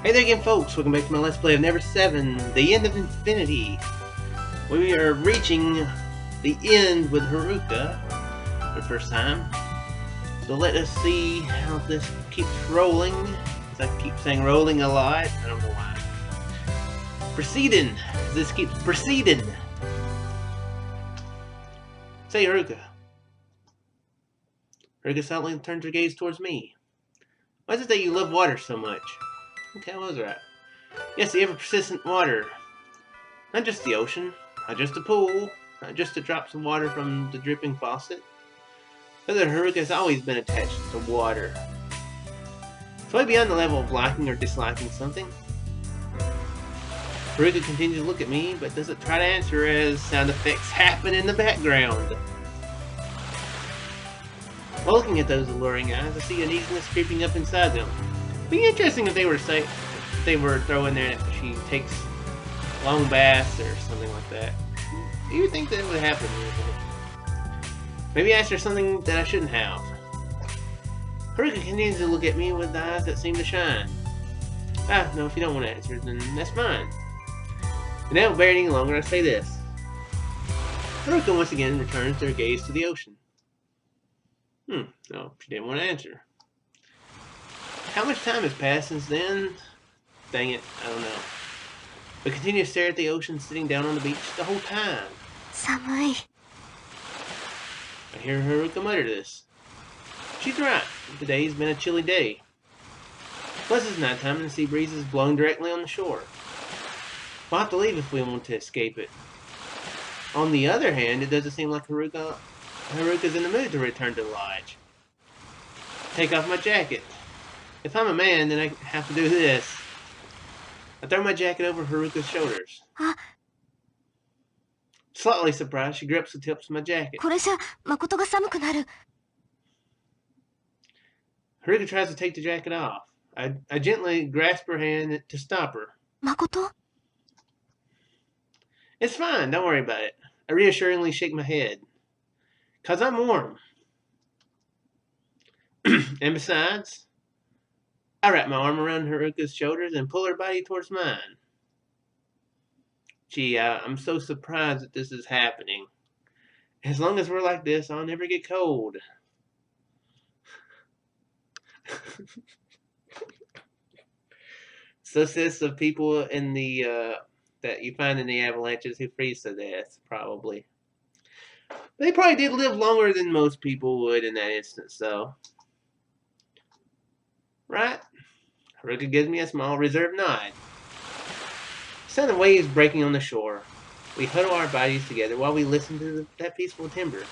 Hey there again, folks. Welcome back to my Let's Play of Never7, The End of Infinity. We are reaching the end with Haruka for the first time. So let us see how this keeps rolling. As I keep saying rolling a lot. I don't know why. Proceeding. This keeps proceeding. Say, Haruka. Haruka silently turns her gaze towards me. Why is it that you love water so much? Okay, I was right. Yes, the ever-persistent water. Not just the ocean, not just a pool, not just the drops of water from the dripping faucet. Rather, Haruka has always been attached to water. It's way beyond the level of liking or disliking something. Haruka continues to look at me, but doesn't try to answer as sound effects happen in the background. While looking at those alluring eyes, I see uneasiness creeping up inside them. It'd be interesting if they were throwing there that she takes long baths or something like that. Do you think that would happen? Maybe I asked her something that I shouldn't have. Haruka continues to look at me with eyes that seem to shine. Ah, no, if you don't want to answer, then that's fine. And I won't bear it any longer, I say this. Haruka once again returns her gaze to the ocean. No, she didn't want to answer. How much time has passed since then? Dang it, I don't know. But continue to stare at the ocean sitting down on the beach the whole time. Samui. I hear Haruka mutter this. She's right. Today's been a chilly day. Plus it's nighttime and the sea breeze is blowing directly on the shore. We'll have to leave if we want to escape it. On the other hand, it doesn't seem like Haruka's in the mood to return to the lodge. Take off my jacket. If I'm a man, then I have to do this. I throw my jacket over Haruka's shoulders. Slightly surprised, she grips the tips of my jacket. これじゃ誠が寒くなる。 Haruka tries to take the jacket off. I gently grasp her hand to stop her. 誠? It's fine, don't worry about it. I reassuringly shake my head. 'Cause I'm warm. And besides, I wrap my arm around Haruka's shoulders and pull her body towards mine. Gee, I'm so surprised that this is happening. As long as we're like this, I'll never get cold. So says the people in the that you find in the avalanches who freeze to death, probably. They probably did live longer than most people would in that instance, though. Right? Haruka gives me a small, reserved nod. Sound of waves breaking on the shore. We huddle our bodies together while we listen to that peaceful timbre.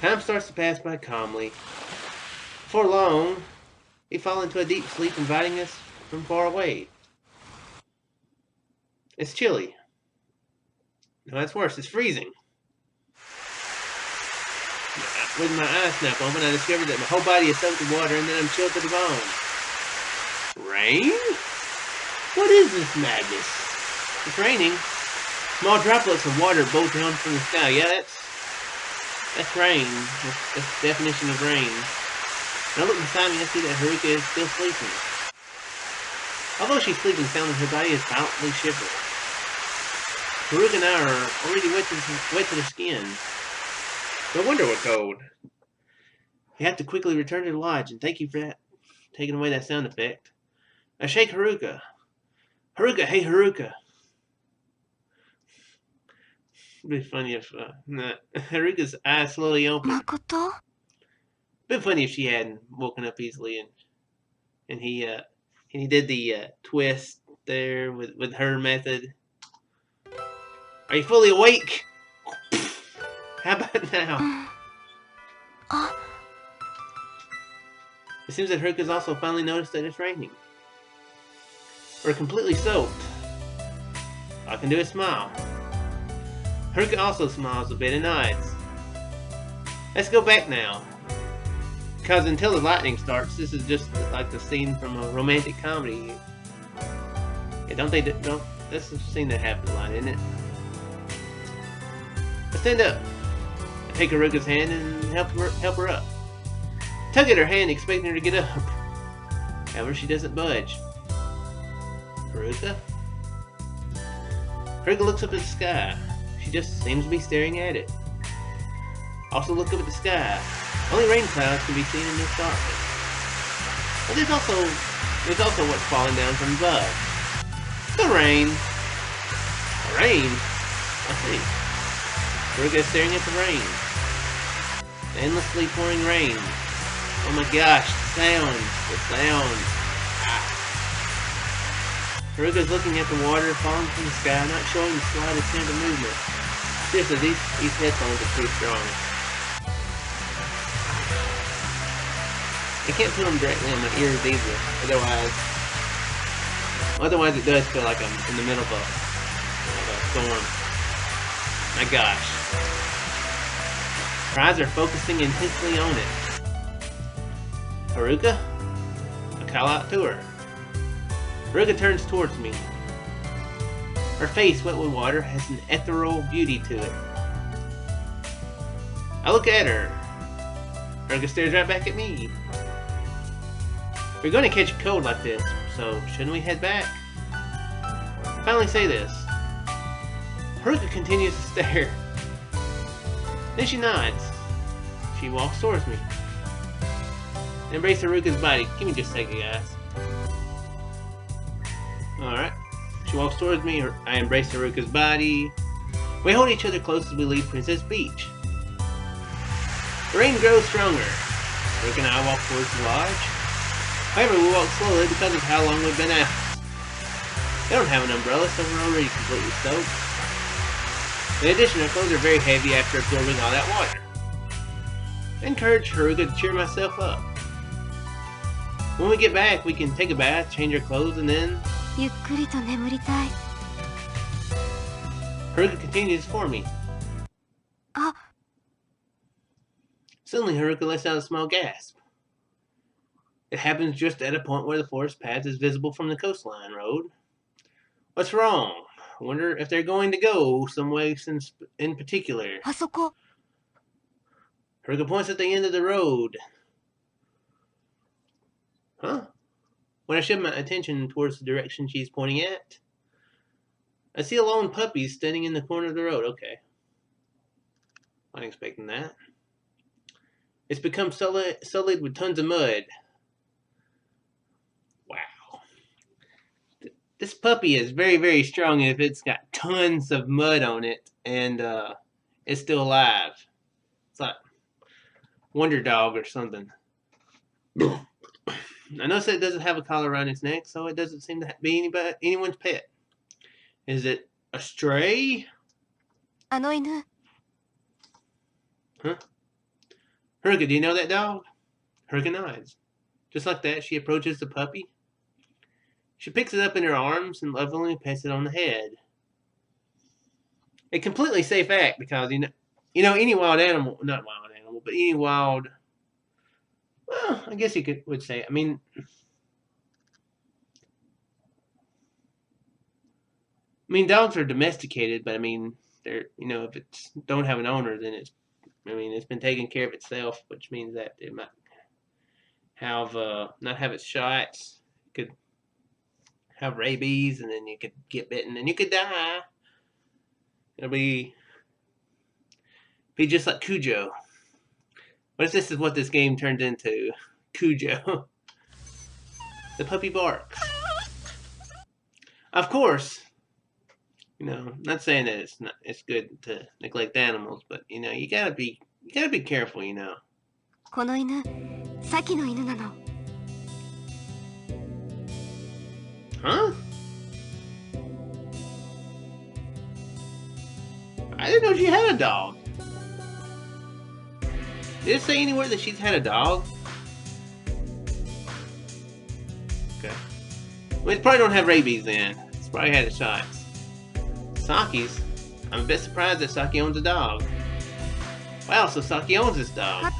Time starts to pass by calmly. Before long, we fall into a deep sleep inviting us from far away. It's chilly. No, that's worse. It's freezing. With my eyes snap open, I discover that my whole body is soaked in water and then I'm chilled to the bone. Rain? What is this madness? It's raining. Small droplets of water bolt down from the sky. Yeah, that's rain. That's the definition of rain. When I look beside me, I see that Haruka is still sleeping. Although she's sleeping soundly, her body is violently shivering. Haruka and I are already wet to the skin. No wonder we're cold. We have to quickly return to the lodge, and thank you for that, taking away that sound effect. I shake Haruka. Haruka, hey Haruka. It'd be funny if Haruka's eyes slowly open. Makoto? It'd be funny if she hadn't woken up easily, and he did the twist there with her method. Are you fully awake? How about now? It seems that Haruka's also finally noticed that it's raining. We're completely soaked. All I can do is smile. Haruka also smiles a bit and nods. Let's go back now. Because until the lightning starts, this is just like the scene from a romantic comedy. Yeah, don't that's the scene that happens a lot, isn't it? Let's stand up. I take Haruka's hand and help her up. Tug at her hand, expecting her to get up. However, she doesn't budge. Haruka? Haruka looks up at the sky. She just seems to be staring at it. Also look up at the sky. Only rain clouds can be seen in this darkness. But there's also what's falling down from above. The rain. The rain? I see. Haruka is staring at the rain. The endlessly pouring rain. Oh my gosh, the sound. The sound. Haruka's looking at the water falling from the sky, not showing the slightest hint of movement. Seriously, these headphones are pretty strong. I can't put them directly on my ears either, otherwise it does feel like I'm in the middle of a storm. My gosh. Her eyes are focusing intensely on it. Haruka? I call out to her. Haruka turns towards me. Her face, wet with water, has an ethereal beauty to it. I look at her. Haruka stares right back at me. We're going to catch a cold like this, so shouldn't we head back? I finally say this. Haruka continues to stare. Then she nods. She walks towards me. I embrace Haruka's body. Give me just a second, guys. Alright. She walks towards me. I embrace Haruka's body. We hold each other close as we leave Princess Beach. The rain grows stronger. Haruka and I walk towards the lodge. However, we walk slowly because of how long we've been out. They don't have an umbrella, so we're already completely soaked. In addition, our clothes are very heavy after absorbing all that water. I encourage Haruka to cheer myself up. When we get back, we can take a bath, change our clothes, and then... Haruka continues for me. Suddenly, Haruka lets out a small gasp. It happens just at a point where the forest path is visible from the coastline road. What's wrong? I wonder if they're going to go some way in particular. Haruka points at the end of the road. Huh? When I shift my attention towards the direction she's pointing at, I see a lone puppy standing in the corner of the road. Okay. Wasn't expecting that. It's become sullied with tons of mud. Wow. This puppy is very, very strong if it's got tons of mud on it and it's still alive. It's like Wonder Dog or something. I notice it doesn't have a collar around its neck, so it doesn't seem to be anyone's pet. Is it a stray? Huh? Haruka, do you know that dog? Haruka nods. Just like that, she approaches the puppy. She picks it up in her arms and lovingly pets it on the head. A completely safe act because, you know, any wild animal, not wild animal, but any wild, well, I guess you would say, I mean, dogs are domesticated, but I mean, they're, you know, if it's don't have an owner, then it's been taking care of itself, which means that it might have not have its shots. It could have rabies, and then you could get bitten, and you could die. It'll be just like Cujo. What if this is what this game turned into? Cujo. The puppy barks. Of course. You know, not saying that it's good to neglect animals, but you know, you gotta be careful, you know. Huh? I didn't know she had a dog. Did it say anywhere that she's had a dog? Okay. Well, it probably don't have rabies then. It's probably had its shots. Saki's? I'm a bit surprised that Saki owns a dog. Wow, so Saki owns this dog.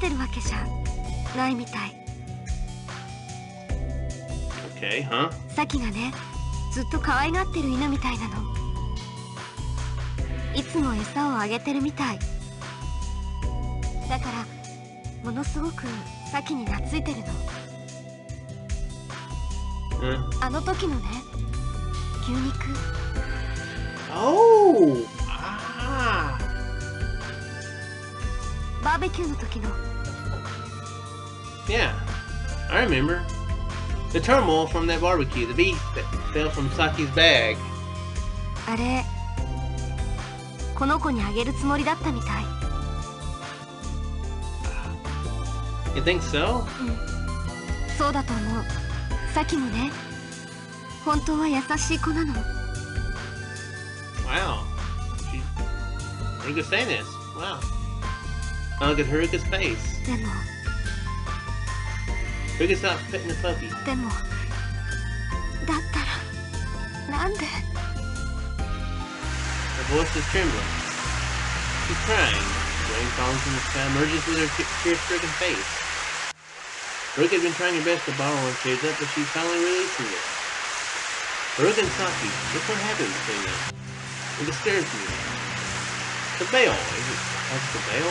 Okay, huh? 牛肉 Oh! Ah! バーベキューの時の Yeah, I remember. The turmoil from that barbecue, the beef that fell from Saki's bag. あれこの子にあげるつもりだったみたい You think so? そうだと思うサキもね本当は優しい子なの Wow. Haruka's saying this. Wow. Now look at Haruka's face. でも Haruka stopped petting the puppy. でもだったらなんで Her voice is trembling. She's crying. Rain falling from the sky merges with her tear-stricken face. Haruka had been trying her best to bottle her tears up, but she's finally releasing it. Haruka and Saki, look what happened between them. It disturbs me. The veil. That's the veil?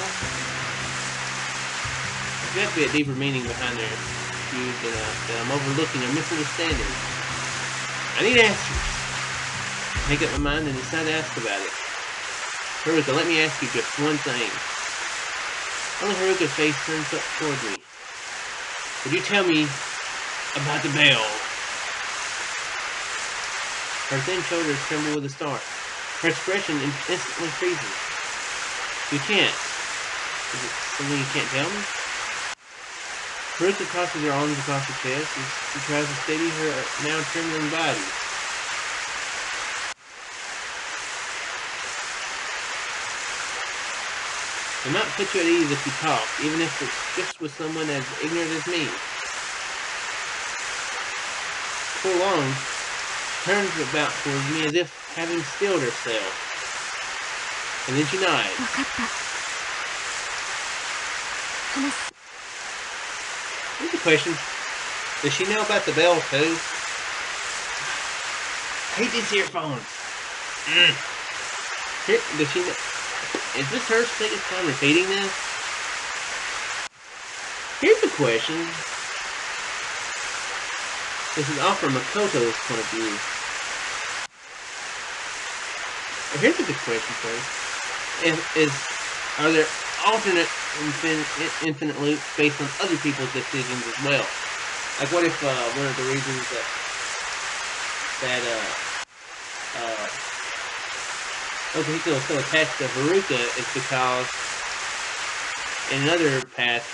There's got to be a deeper meaning behind their views that I'm overlooking or misunderstanding. I need answers. Make up my mind and decide to ask about it. Haruka, let me ask you just one thing. Only Haruka's face turns up towards me. Would you tell me about the veil? Her thin shoulders tremble with a start. Her expression instantly freezes. You can't. Is it something you can't tell me? Haruka crosses her arms across her chest as she tries to steady her now trembling body. It might put you at ease if you talk, even if it's just with someone as ignorant as me. Before long, she turns about towards me as if having stilled herself. And then she nods. 分かった話す Here's a question. Does she know about the bell too? I hate these earphones. Does she know? Is this her second time repeating this? Here's a question. This is all from Makoto's point of view. Here's a good question for you. Are there alternate infinite loops based on other people's decisions as well? Like what if one of the reasons that Okihiko is so attached to Haruka is because in another path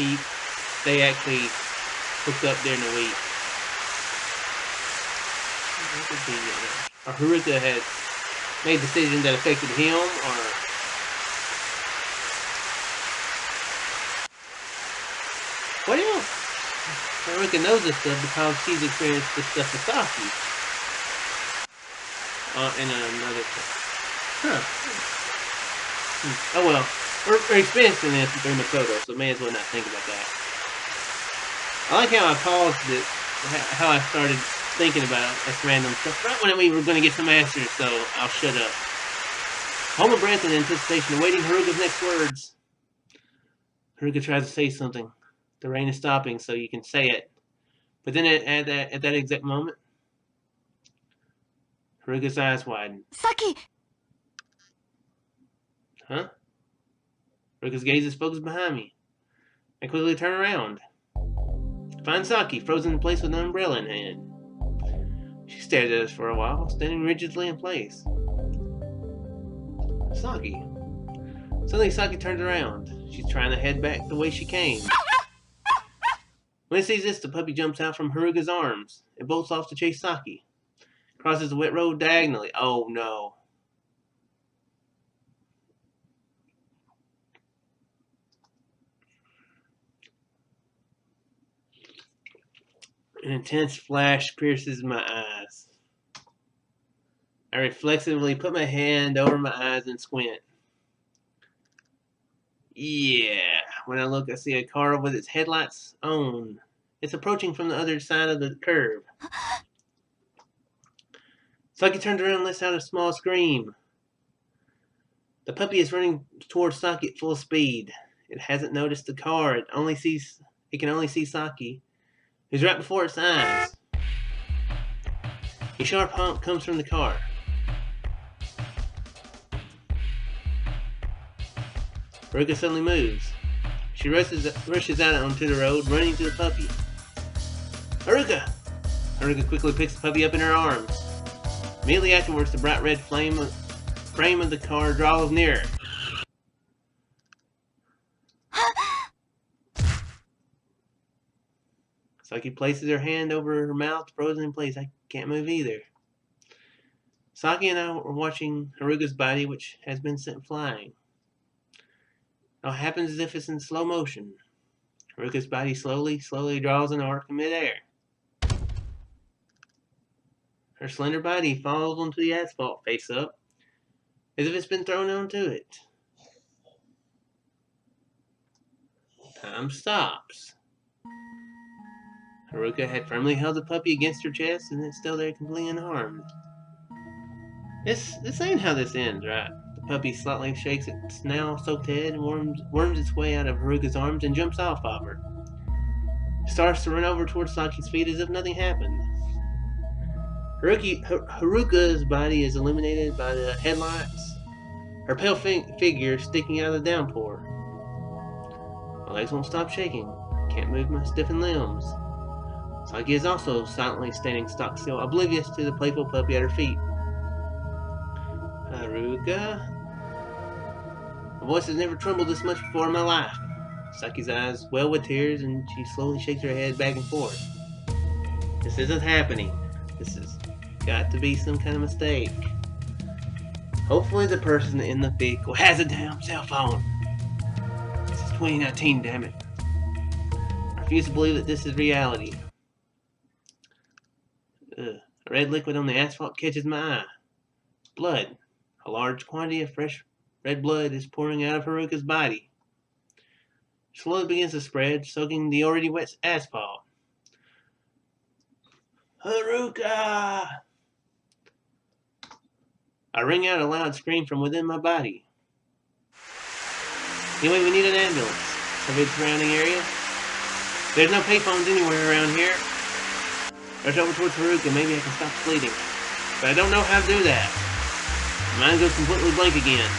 they actually hooked up during the week. Or Haruka had made decisions that affected him, or what else? Haruka knows this stuff because she's experienced this stuff with Saki. In another. Huh. Oh well. We're experiencing this through Makoto, so may as well not think about that. I like how I paused it, how I started thinking about this random stuff right when we were going to get some answers, so I'll shut up. Hold my breath in anticipation, awaiting Haruka's next words. Haruka tries to say something. The rain is stopping, so you can say it. But then at that exact moment, Haruka's eyes widen. Saki! Huh? Haruka's gaze is focused behind me. I quickly turn around. Find Saki, frozen in place with an umbrella in hand. She stared at us for a while, standing rigidly in place. Saki. Suddenly Saki turns around. She's trying to head back the way she came. When it sees this, the puppy jumps out from Haruka's arms. It bolts off to chase Saki. Crosses the wet road diagonally. Oh no. An intense flash pierces my eyes. I reflexively put my hand over my eyes and squint. Yeah. When I look, I see a car with its headlights on. It's approaching from the other side of the curb. Saki turns around and lets out a small scream. The puppy is running towards Saki at full speed. It hasn't noticed the car. It can only see Saki, who's right before its eyes. A sharp honk comes from the car. Haruka suddenly moves. She rushes out onto the road, running to the puppy. Haruka! Haruka quickly picks the puppy up in her arms. Immediately afterwards, the bright red frame of the car draws nearer. Saki places her hand over her mouth, frozen in place. I can't move either. Saki and I are watching Haruka's body, which has been sent flying. It all happens as if it's in slow motion. Haruka's body slowly draws an arc in midair. Her slender body falls onto the asphalt face up, as if it's been thrown onto it. Time stops. Haruka had firmly held the puppy against her chest, and it's still there completely unharmed. This ain't how this ends, right? The puppy slightly shakes its now-soaked head and worms its way out of Haruka's arms and jumps off of her. It starts to run over towards Saki's feet as if nothing happened. Haruka's body is illuminated by the headlights, her pale figure sticking out of the downpour. My legs won't stop shaking. Can't move my stiffened limbs. Saki is also silently standing stock still, oblivious to the playful puppy at her feet. Haruka? My voice has never trembled this much before in my life. Saki's eyes well with tears, and she slowly shakes her head back and forth. This isn't happening. This has got to be some kind of mistake. Hopefully the person in the vehicle has a damn cell phone. This is 2019, damn it. I refuse to believe that this is reality. A red liquid on the asphalt catches my eye. Blood. A large quantity of fresh red blood is pouring out of Haruka's body. It slowly begins to spread, soaking the already wet asphalt. Haruka! I ring out a loud scream from within my body. Anyway, we need an ambulance. Survey the surrounding area. There's no payphones anywhere around here. Rush over towards Haruka, maybe I can stop the bleeding. But I don't know how to do that. My mind goes completely blank again.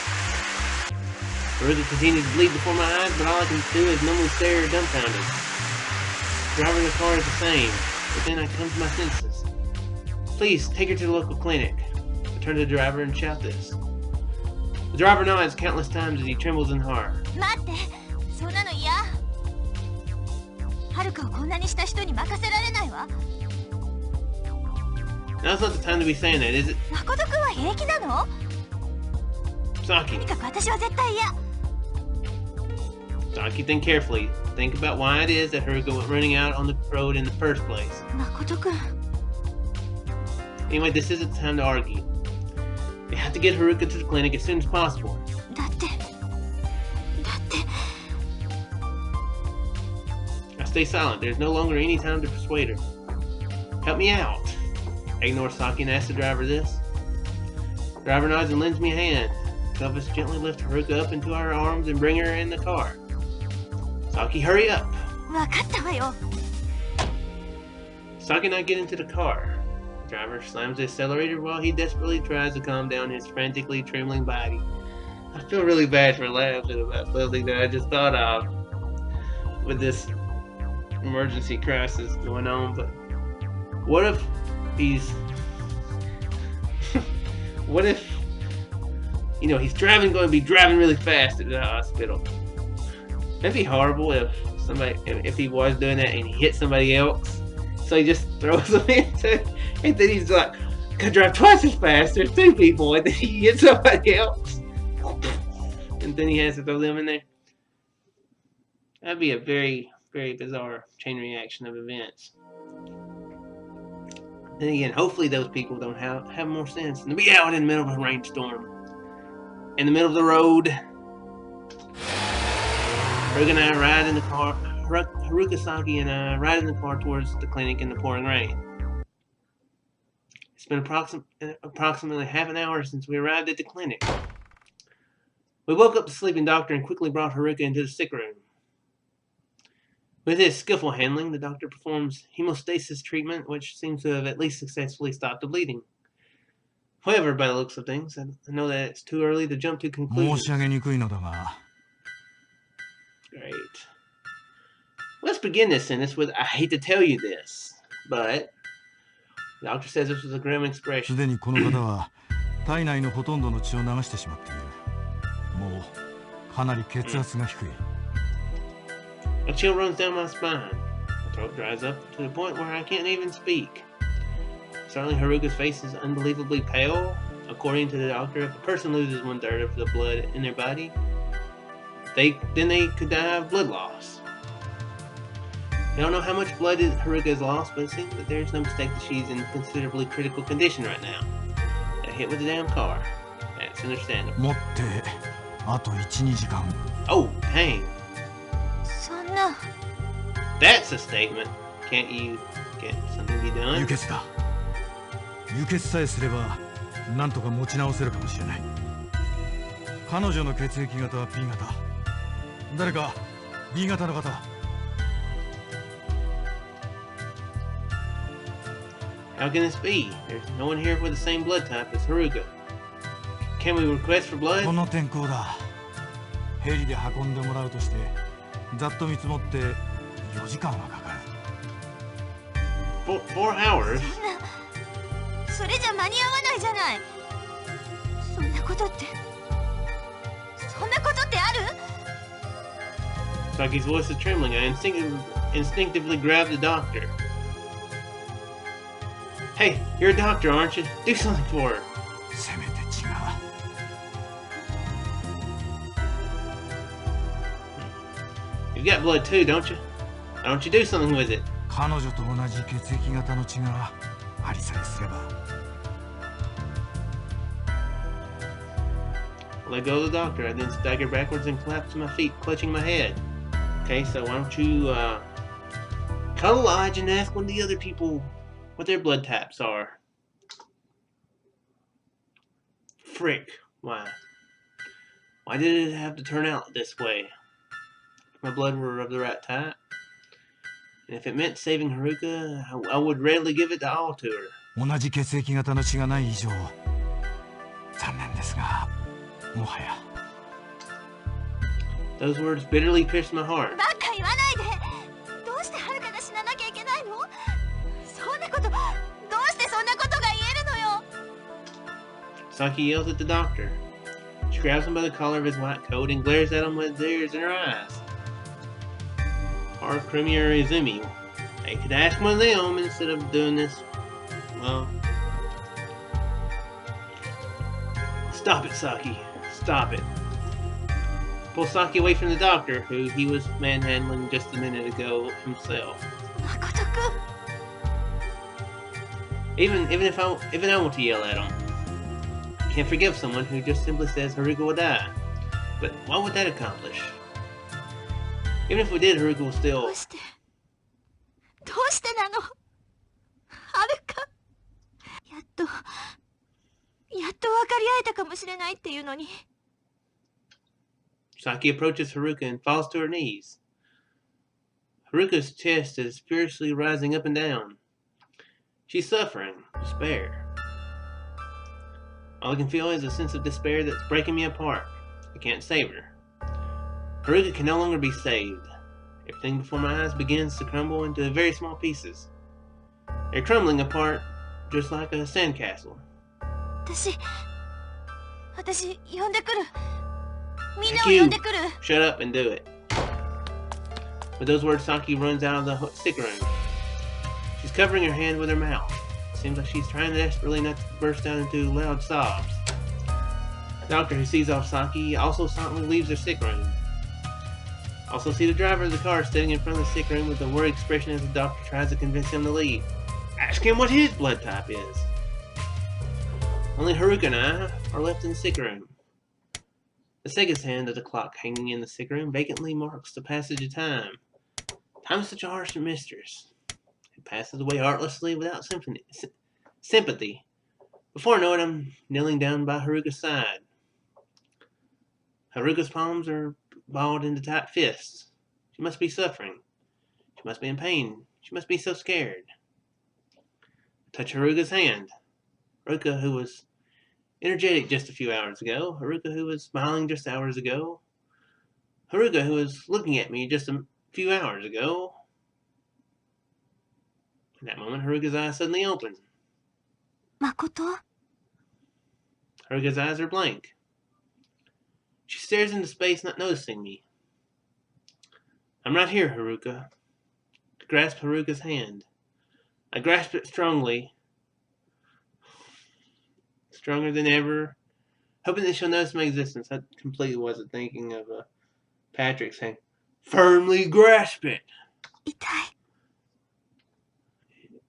Haruka continues to bleed before my eyes, but all I can do is numbly stare dumbfounded. The driver of the car is the same, but then I come to my senses. Please, take her to the local clinic. I turn to the driver and shout this. The driver nods countless times as he trembles in horror. Now's not the time to be saying that, is it? Saki. Saki, think carefully. Think about why it is that Haruka went running out on the road in the first place. Anyway, this isn't the time to argue. We have to get Haruka to the clinic as soon as possible. I stay silent. There's no longer any time to persuade her. Help me out. I ignore Saki and ask the driver this. The driver nods and lends me a hand. Both of us gently lift Haruka up into our arms and bring her in the car. Saki, hurry up! Saki and I get into the car. The driver slams the accelerator while he desperately tries to calm down his frantically trembling body. I feel really bad for laughing about something that I just thought of with this emergency crisis going on, but what if he's what if he's going to be driving really fast to the hospital? That'd be horrible if he was doing that and he hit somebody else, so he just throws them into it, and then he's like, "Gotta drive twice as fast, there's two people," and then he hits somebody else and then he has to throw them in there. That'd be a very, very bizarre chain reaction of events. Then again, hopefully those people don't have more sense than to be out in the middle of a rainstorm, in the middle of the road. Haruka and I ride in the car. Haruka, Saki, and I ride in the car towards the clinic in the pouring rain. It's been approximately half an hour since we arrived at the clinic. We woke up the sleeping doctor and quickly brought Haruka into the sick room. With his skillful handling, the doctor performs hemostasis treatment, which seems to have at least successfully stopped the bleeding. However, by the looks of things, I know that it's too early to jump to conclusions. Great. Let's begin this sentence with, I hate to tell you this, but the doctor says this was a grim expression. A chill runs down my spine. My throat dries up to the point where I can't even speak. Certainly Haruka's face is unbelievably pale. According to the doctor, if a person loses 1/3 of the blood in their body, they could die of blood loss. I don't know how much blood Haruka has lost, but it seems that there's no mistake that she's in considerably critical condition right now. Got hit with a damn car. That's understandable. Oh, dang. That's a statement. Can't you get something to be done? 輸血さえすればなんとか持ち直せるかもしれない。彼女の血液型は B 型。誰か B 型の方は。How can this be? There's no one here with the same blood type as Haruka. Can we request for blood? この天候だ。ヘリで運んでもらうとして、ざっと見積もって4時間はかかる。4 hours? それじゃ間に合わないじゃない。そんなことってある？ Saki's voice is trembling. I instinctively grab the doctor. Hey, you're a doctor, aren't you? Do something for her. せめて違う。You've got blood too, don't you? Why don't you do something with it? 彼女と同じ血液型の血がありさえすれば。Let go of the doctor. I then stagger backwards and collapse to my feet, clutching my head. Okay, so why don't you call the lodge and ask one of the other people what their blood types are. Frick. Why? Why did it have to turn out this way? If my blood were of the right type, and if it meant saving Haruka, I would readily give it all to her. 同じ血液型の血がない以上、残念ですが、もはや。Those words bitterly pierced my heart. ばっか言わないで。どうしてはるかが死ななきゃいけないの？そんなこと、どうしてそんなことが言えるのよ。Saki yells at the doctor. She grabs him by the collar of his white coat and glares at him with tears in her eyes. Haruka or Izumi. They could ask one of them instead of doing this. Well, stop it, Saki. Stop it. Pull Saki away from the doctor, who he was manhandling just a minute ago himself. Makoto-kun. Even I want to yell at him. I can't forgive someone who just simply says Haruka will die. But what would that accomplish? Even if we did, Haruka will still. どうしてなの？はるか。やっと分かり合えたかもしれないっていうのに。Saki approaches Haruka and falls to her knees. Haruka's chest is furiously rising up and down. She's suffering despair. All I can feel is a sense of despair that's breaking me apart. I can't save her. Haruka can no longer be saved. Everything before my eyes begins to crumble into very small pieces. They're crumbling apart just like a sandcastle. 私呼んでくる。みんなを呼んでくる。 Shut up and do it. With those words, Saki runs out of the sick room. She's covering her hand with her mouth. It seems like she's trying desperately not to burst out into loud sobs. The doctor, who sees off Saki, also silently leaves her sick room. Also see the driver of the car standing in front of the sick room with a worried expression as the doctor tries to convince him to leave. Ask him what his blood type is. Only Haruka and I are left in the sick room. The Sega's hand of the clock hanging in the sick room vacantly marks the passage of time. Time is such a harsh mistress. It passes away heartlessly without sympathy. Before I know it, I'm kneeling down by Haruka's side. Haruka's palms are balled into tight fists. She must be suffering. She must be in pain. She must be so scared. Touch Haruka's hand. Haruka, who was energetic just a few hours ago. Haruka, who was smiling just hours ago. Haruka, who was looking at me just a few hours ago. In that moment, Haruka's eyes suddenly open. Makoto? Haruka's eyes are blank. She stares into space, not noticing me. I'm right here, Haruka. I grasp Haruka's hand. I grasp it strongly. Stronger than ever. Hoping that she'll notice my existence. I completely wasn't thinking of Patrick saying, firmly grasp it. 痛い。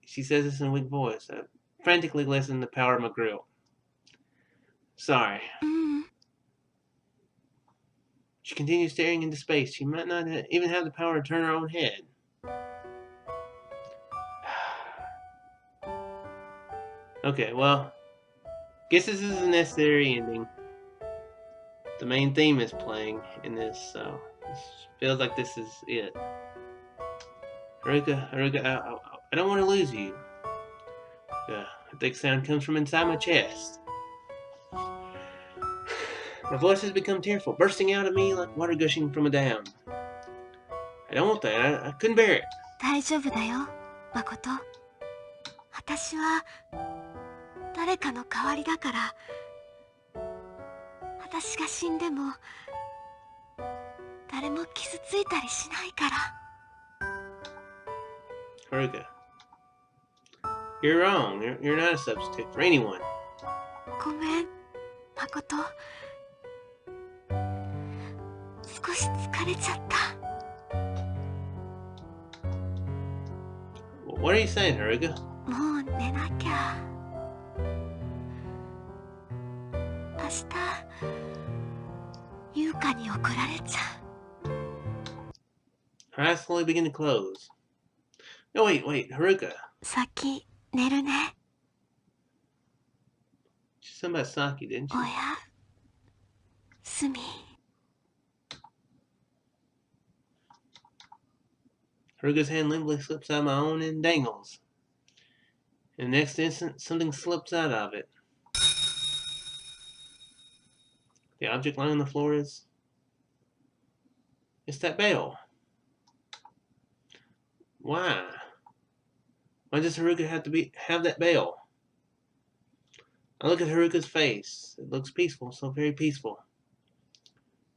She says this in a weak voice. I frantically listen to the power of my grill. Sorry. うん。 She continues staring into space. She might not even have the power to turn her own head. Okay, well, guess this is a necessary ending. The main theme is playing in this, so it feels like this is it. Haruka, I don't want to lose you. A thick sound comes from inside my chest. My voice has become tearful, bursting out of me like water gushing from a dam. I don't want that. I couldn't bear it. 大丈夫だよ、誠。私は誰かの代わりだから。私が死んでも誰も傷ついたりしないから。 Haruka, you're wrong. You're not a substitute for anyone. ごめん、誠。少し疲れちゃった。 What are you saying, Haruka? もう寝なきゃ。明日優香に怒られちゃう。 Her eyes slowly begin to close. No, wait, Haruka. 先寝るね。 She said about Saki, didn't she? おやすみ。 Haruka's hand limply slips out of my own and dangles. In the next instant, something slips out of it. The object lying on the floor is... It's that bell. Why? Why does Haruka have that bell? I look at Haruka's face. It looks peaceful, so very peaceful.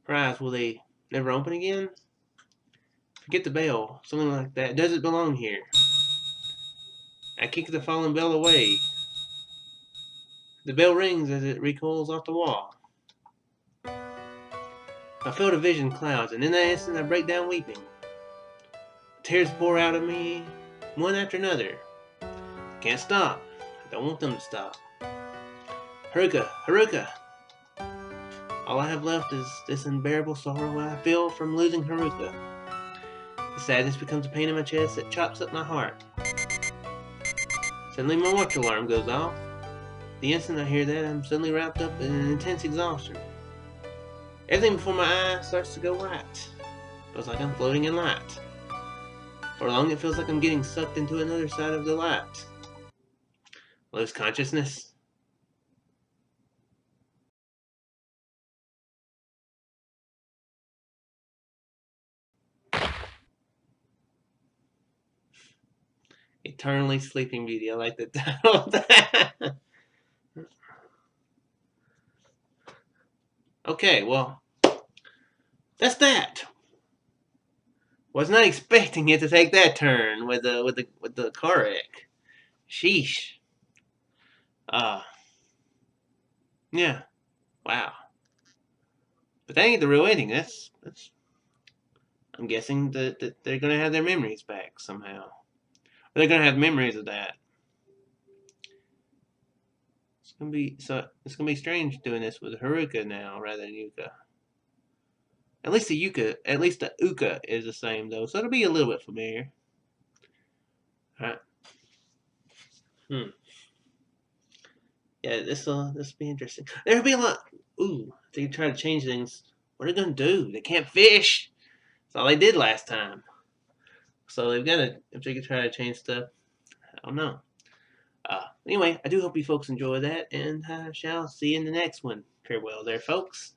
Her eyes, will they never open again? Forget the bell, something like that. Does it belong here? I kick the fallen bell away. The bell rings as it recoils off the wall. My field of vision clouds, and in that instant I break down weeping. Tears pour out of me, one after another. I can't stop. I don't want them to stop. Haruka! All I have left is this unbearable sorrow I feel from losing Haruka. The sadness becomes a pain in my chest that chops up my heart. Suddenly my watch alarm goes off. The instant I hear that, I'm suddenly wrapped up in an intense exhaustion. Everything before my eyes starts to go white. Feels like I'm floating in light. For long it feels like I'm getting sucked into another side of the light. Lose consciousness. Eternally Sleeping Beauty. I like the title of that. Okay, well, that's that. Was not expecting it to take that turn with the car wreck. Sheesh. Yeah. Wow. But that ain't the real ending. That's. I'm guessing that they're gonna have their memories back somehow. Or they're gonna have memories of that. It's gonna be strange doing this with Haruka now rather than Yuka. At least the Uka is the same though, so it'll be a little bit familiar. Alright. Yeah, this'll be interesting. There'll be a lot. Ooh, they try to change things. What are they gonna do? They can't fish. That's all they did last time. So they've got to, if they could try to change stuff, I don't know. Anyway, I do hope you folks enjoy that, and I shall see you in the next one. Farewell there, folks.